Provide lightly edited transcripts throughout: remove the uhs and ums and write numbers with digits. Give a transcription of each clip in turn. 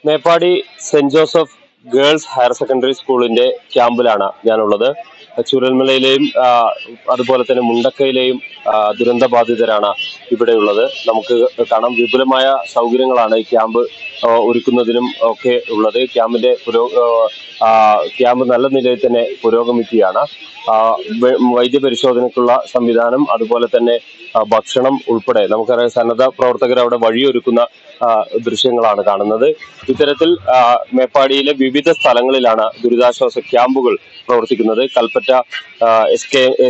Meppadi saint Joseph girls higher secondary സ്കൂളിന്റെ ക്യാമ്പിലാണ് ഞാനുള്ളത്. ചുരൽമലയിലെയും അതുപോലെ തന്നെ മുണ്ടക്കയിലെയും ദുരന്ത ബാധിതരാണ് ഇവിടെയുള്ളത്. നമുക്ക് കാണാം, വിപുലമായ സൗകര്യങ്ങളാണ് ഈ ക്യാമ്പ് ഒരുക്കുന്നതിനും ഒക്കെ ഉള്ളത്. ക്യാമ്പ് നല്ല നിലയിൽ തന്നെ പുരോഗമിക്കുകയാണ്. വൈദ്യപരിശോധനയ്ക്കുള്ള സംവിധാനം, അതുപോലെ തന്നെ ഭക്ഷണം ഉൾപ്പെടെ നമുക്കറിയാം, സന്നദ്ധ പ്രവർത്തകർ അവിടെ വഴിയൊരുക്കുന്ന ദൃശ്യങ്ങളാണ് കാണുന്നത്. ഇത്തരത്തിൽ മേപ്പാടിയിലെ വിവിധ സ്ഥലങ്ങളിലാണ് ദുരിതാശ്വാസ ക്യാമ്പുകൾ പ്രവർത്തിക്കുന്നത്. കൽപ്പറ്റ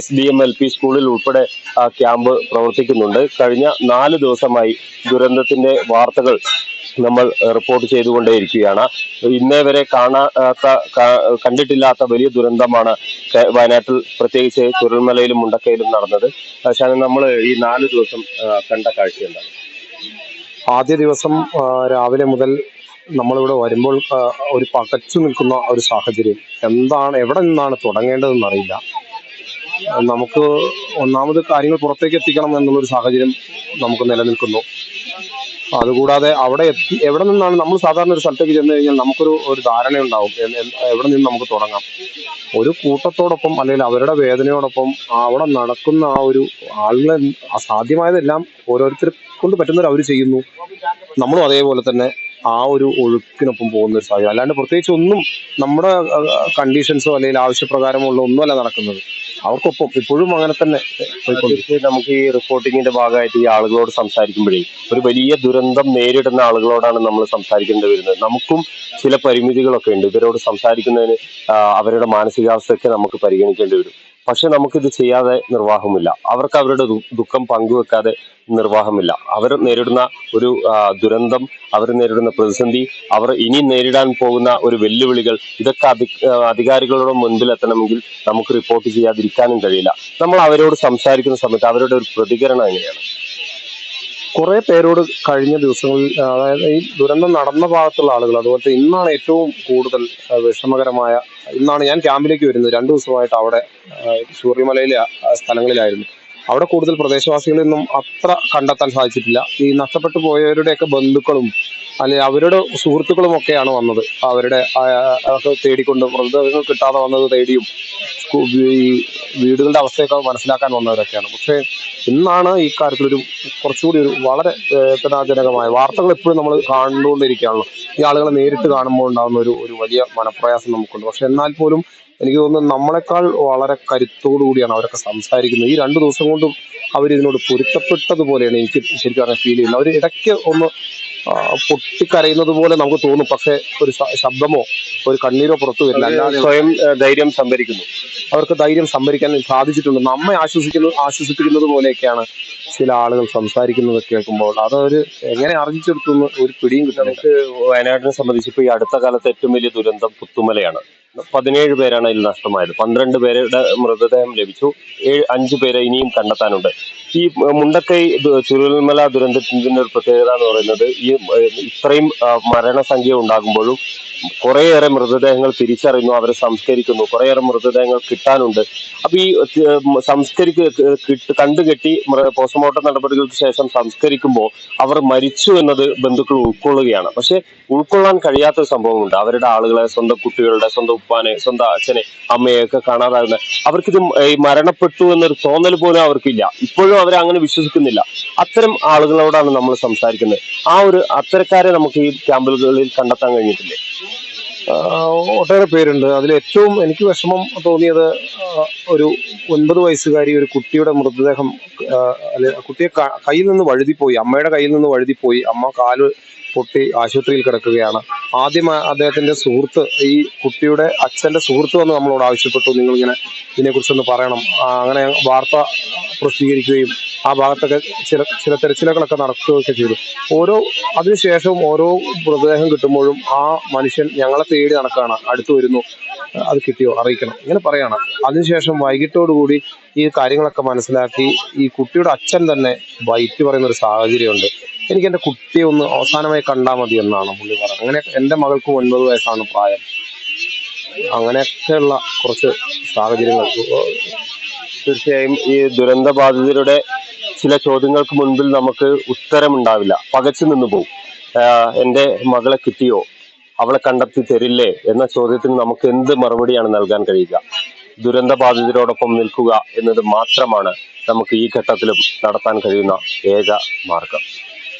SDM-LP സ്കൂളിൽ ഉൾപ്പെടെ ക്യാമ്പ് പ്രവർത്തിക്കുന്നുണ്ട്. കഴിഞ്ഞ 4 ദിവസമായി ദുരന്തത്തിന്റെ വാർത്തകൾ നമ്മൾ റിപ്പോർട്ട് ചെയ്തുകൊണ്ടേയിരിക്കുകയാണ്. ഇന്നേ വരെ കണ്ടിട്ടില്ലാത്ത വലിയ ദുരന്തമാണ് വയനാട്ടിൽ, പ്രത്യേകിച്ച് ചുരൽമലയിലും മുണ്ടക്കയിലും നടന്നത്. പക്ഷേ നമ്മൾ ഈ 4 ദിവസം കണ്ട കാഴ്ച എന്താണ്? ആദ്യ ദിവസം രാവിലെ മുതൽ നമ്മളിവിടെ വരുമ്പോൾ ഒരു പകച്ചു നിൽക്കുന്ന ഒരു സാഹചര്യം. എവിടെ നിന്നാണ് തുടങ്ങേണ്ടതെന്ന് അറിയില്ല. നമുക്ക് ഒന്നാമത് കാര്യങ്ങൾ പുറത്തേക്ക് എത്തിക്കണം എന്നുള്ളൊരു സാഹചര്യം നമുക്ക് നിലനിൽക്കുന്നു. അതുകൂടാതെ എവിടെ നിന്നാണ് നമ്മൾ സാധാരണ ഒരു സ്ഥലത്തേക്ക് ചെന്ന് കഴിഞ്ഞാൽ നമുക്കൊരു ധാരണയുണ്ടാവും എവിടെ നിന്ന് നമുക്ക് തുടങ്ങാം. ഒരു കൂട്ടത്തോടൊപ്പം അല്ലെങ്കിൽ അവരുടെ വേദനയോടൊപ്പം അവിടെ നടക്കുന്ന ആ ഒരു ആളുകളെ അസാധ്യമായതെല്ലാം ഓരോരുത്തരെ കൊണ്ട് പറ്റുന്നവർ അവർ ചെയ്യുന്നു. നമ്മളും അതേപോലെ തന്നെ ആ ഒരു ഒഴുക്കിനൊപ്പം പോകുന്ന ഒരു സാഹചര്യം. അല്ലാണ്ട് പ്രത്യേകിച്ച് ഒന്നും നമ്മുടെ കണ്ടീഷൻസോ അല്ലെങ്കിൽ ആവശ്യപ്രകാരമോ ഉള്ള ഒന്നുമല്ല നടക്കുന്നത്. അവർക്കൊപ്പം ഇപ്പോഴും അങ്ങനെ തന്നെ. നമുക്ക് ഈ റിപ്പോർട്ടിങ്ങിന്റെ ഭാഗമായിട്ട് ഈ ആളുകളോട് സംസാരിക്കുമ്പോഴേ, ഒരു വലിയ ദുരന്തം നേരിടുന്ന ആളുകളോടാണ് നമ്മൾ സംസാരിക്കേണ്ടി വരുന്നത്. നമുക്കും ചില പരിമിതികളൊക്കെ ഉണ്ട്. ഇവരോട് സംസാരിക്കുന്നതിന് അവരുടെ മാനസികാവസ്ഥയൊക്കെ നമുക്ക് പരിഗണിക്കേണ്ടി വരും. പക്ഷെ നമുക്കിത് ചെയ്യാതെ നിർവാഹമില്ല. അവർക്ക് അവരുടെ ദുഃഖം പങ്കുവെക്കാതെ നിർവാഹമില്ല. അവർ നേരിടുന്ന ഒരു ദുരന്തം, അവർ നേരിടുന്ന പ്രതിസന്ധി, അവർ ഇനി നേരിടാൻ പോകുന്ന ഒരു വെല്ലുവിളികൾ, ഇതൊക്കെ അധികാരികളുടെ മുൻപിൽ എത്തണമെങ്കിൽ നമുക്ക് റിപ്പോർട്ട് ചെയ്യാതിരിക്കാനും കഴിയില്ല. നമ്മൾ അവരോട് സംസാരിക്കുന്ന സമയത്ത് അവരുടെ ഒരു പ്രതികരണം എങ്ങനെയാണ്? കുറെ പേരോട് കഴിഞ്ഞ ദിവസങ്ങളിൽ, അതായത് ഈ ദുരന്തം നടന്ന ഭാഗത്തുള്ള ആളുകൾ, അതുപോലെ ഇന്നാണ് ഏറ്റവും കൂടുതൽ വിഷമകരമായ. ഇന്നാണ് ഞാൻ ക്യാമ്പിലേക്ക് വരുന്നത്. 2 ദിവസമായിട്ട് അവിടെ സൂര്യമലയിലെ സ്ഥലങ്ങളിലായിരുന്നു. അവിടെ കൂടുതൽ പ്രദേശവാസികളിൽ നിന്നും അത്ര കണ്ടെത്താൻ സാധിച്ചിട്ടില്ല. ഈ നഷ്ടപ്പെട്ടു പോയവരുടെയൊക്കെ ബന്ധുക്കളും അല്ലെങ്കിൽ അവരുടെ സുഹൃത്തുക്കളും ഒക്കെയാണ് വന്നത്. അവരുടെ തേടിക്കൊണ്ട്, മൃതദേഹങ്ങൾ കിട്ടാതെ വന്നത് തേടിയും ഈ വീടുകളുടെ അവസ്ഥയൊക്കെ മനസ്സിലാക്കാൻ വന്നവരൊക്കെയാണ്. പക്ഷേ ഇന്നാണ് ഈ കാര്യത്തിലൊരു കുറച്ചുകൂടി ഒരു വളരെ വേദനാജനകമായ വാർത്തകൾ എപ്പോഴും നമ്മൾ കണ്ടുകൊണ്ടിരിക്കുകയാണല്ലോ. ഈ ആളുകളെ നേരിട്ട് കാണുമ്പോൾ ഉണ്ടാകുന്ന ഒരു വലിയ മനപ്രയാസം നമുക്കുണ്ട്. പക്ഷെ എന്നാൽ പോലും എനിക്ക് തോന്നുന്നു നമ്മളെക്കാൾ വളരെ കരുത്തോടു കൂടിയാണ് അവരൊക്കെ സംസാരിക്കുന്നത്. ഈ 2 ദിവസം കൊണ്ടും അവരിതിനോട് പൊരുത്തപ്പെട്ടതുപോലെയാണ് എനിക്ക് ശരിക്കും പറഞ്ഞാൽ ഫീൽ ചെയ്യുന്നത്. അവർ ഇടയ്ക്ക് ഒന്ന് പൊട്ടിക്കരയുന്നത് പോലെ നമുക്ക് തോന്നും. പക്ഷെ ഒരു ശബ്ദമോ ഒരു കണ്ണീരോ പുറത്തു വരില്ല. അല്ലാതെ സ്വയം ധൈര്യം സംഭരിക്കുന്നു. അവർക്ക് ധൈര്യം സംഭരിക്കാൻ സാധിച്ചിട്ടുണ്ട്. നമ്മെ ആശ്വസിപ്പിക്കുന്നത് പോലെയൊക്കെയാണ് ചില ആളുകൾ സംസാരിക്കുന്നത് കേൾക്കുമ്പോൾ. അതൊരു എങ്ങനെ ആർജിച്ചെടുത്തുനിന്ന് ഒരു പിടിയും കിട്ടുന്നില്ല. വയനാടിനെ സംബന്ധിച്ച് ഇപ്പോൾ ഈ അടുത്ത കാലത്ത് ഏറ്റവും വലിയ ദുരന്തം പുത്തുമലയാണ്. 17 പേരാണ് ഇതിൽ നഷ്ടമായത്. 12 പേരുടെ മൃതദേഹം ലഭിച്ചു. 5 പേരെ ഇനിയും കണ്ടെത്താനുണ്ട്. ഈ മുണ്ടക്കൈ ചുരൽമല ദുരന്തത്തിന്റെ ഒരു പ്രത്യേകത എന്ന് പറയുന്നത്, ഇത്രയും മരണസംഖ്യ ഉണ്ടാകുമ്പോഴും കുറേയേറെ മൃതദേഹങ്ങൾ തിരിച്ചറിയുന്നു, അവരെ സംസ്കരിക്കുന്നു. കുറേയേറെ മൃതദേഹങ്ങൾ കിട്ടാനുണ്ട്. അപ്പൊ ഈ കണ്ടുകെട്ടി പോസ്റ്റ്മോർട്ടം നടപടികൾക്ക് ശേഷം സംസ്കരിക്കുമ്പോൾ അവർ മരിച്ചു എന്നത് ബന്ധുക്കൾ ഉൾക്കൊള്ളുകയാണ്. പക്ഷെ ഉൾക്കൊള്ളാൻ കഴിയാത്ത സംഭവമുണ്ട്. അവരുടെ ആളുകളെ, സ്വന്തം കുട്ടികളുടെ, സ്വന്തം ഉപ്പാനെ, സ്വന്തം അച്ഛനെ, അമ്മയെയൊക്കെ കാണാതാകുന്ന, അവർക്കിത് മരണപ്പെട്ടു എന്നൊരു തോന്നൽ പോലും അവർക്കില്ല. ഇപ്പോഴും അവരെ അങ്ങനെ വിശ്വസിക്കുന്നില്ല. അത്തരം ആളുകളോടാണ് നമ്മൾ സംസാരിക്കുന്നത്. അത്തരക്കാരെ നമുക്ക് ഈ ക്യാമ്പുകളിൽ കണ്ടെത്താൻ കഴിഞ്ഞിട്ടില്ലേ? ഒട്ടേറെ പേരുണ്ട്. അതിൽ ഏറ്റവും എനിക്ക് വിഷമം തോന്നിയത് ഒരു 9 വയസ്സുകാരി ഒരു കുട്ടിയുടെ മൃതദേഹം, കുട്ടിയെ കയ്യിൽ നിന്ന് വഴുതിപ്പോയി, അമ്മയുടെ കയ്യിൽ നിന്ന് വഴുതിപ്പോയി. അമ്മ കാല് പൊട്ടി ആശുപത്രിയിൽ കിടക്കുകയാണ്. ആദ്യം അദ്ദേഹത്തിന്റെ സുഹൃത്ത്, ഈ കുട്ടിയുടെ അച്ഛന്റെ സുഹൃത്ത് വന്ന് നമ്മളോട് ആവശ്യപ്പെട്ടു, നിങ്ങളിങ്ങനെ ഇതിനെക്കുറിച്ചൊന്ന് പറയണം. അങ്ങനെ വാർത്ത പ്രസിദ്ധീകരിക്കുകയും ആ ഭാഗത്തൊക്കെ ചില തെരച്ചിലുകളൊക്കെ നടത്തുകയൊക്കെ ചെയ്തു. അതിനുശേഷവും ഓരോ മൃതദേഹം കിട്ടുമ്പോഴും ആ മനുഷ്യൻ ഞങ്ങളെ തേടി നടക്കുകയാണ്, അടുത്ത് വരുന്നു, അത് കിട്ടിയോ അറിയിക്കണം, ഇങ്ങനെ പറയാണ്. അതിനുശേഷം വൈകിട്ടോടുകൂടി ഈ കാര്യങ്ങളൊക്കെ മനസ്സിലാക്കി ഈ കുട്ടിയുടെ അച്ഛൻ തന്നെ വൈറ്റ് പറയുന്ന ഒരു സാഹചര്യമുണ്ട്. എനിക്ക് എൻ്റെ കുട്ടിയെ ഒന്ന് അവസാനമായി കണ്ടാൽ മതി എന്നാണ് പുള്ളി പറയുന്നത്. അങ്ങനെ എൻ്റെ മകൾക്ക് 9 വയസ്സാണ് പ്രായം. അങ്ങനെയൊക്കെയുള്ള കുറച്ച് സാഹചര്യങ്ങൾ. തീർച്ചയായും ഈ ദുരന്ത ബാധിതരുടെ ചില ചോദ്യങ്ങൾക്ക് മുൻപിൽ നമുക്ക് ഉത്തരമുണ്ടാവില്ല, പകച്ചു നിന്ന് പോകും. എൻ്റെ മകളെ കിട്ടിയോ, അവളെ കണ്ടെത്തി തരില്ലേ എന്ന ചോദ്യത്തിന് നമുക്ക് എന്ത് മറുപടിയാണ് നൽകാൻ കഴിയുക? ദുരന്ത ബാധിതരോടൊപ്പം നിൽക്കുക എന്നത് മാത്രമാണ് നമുക്ക് ഈ ഘട്ടത്തിലും നടത്താൻ കഴിയുന്ന ഏക മാർഗം.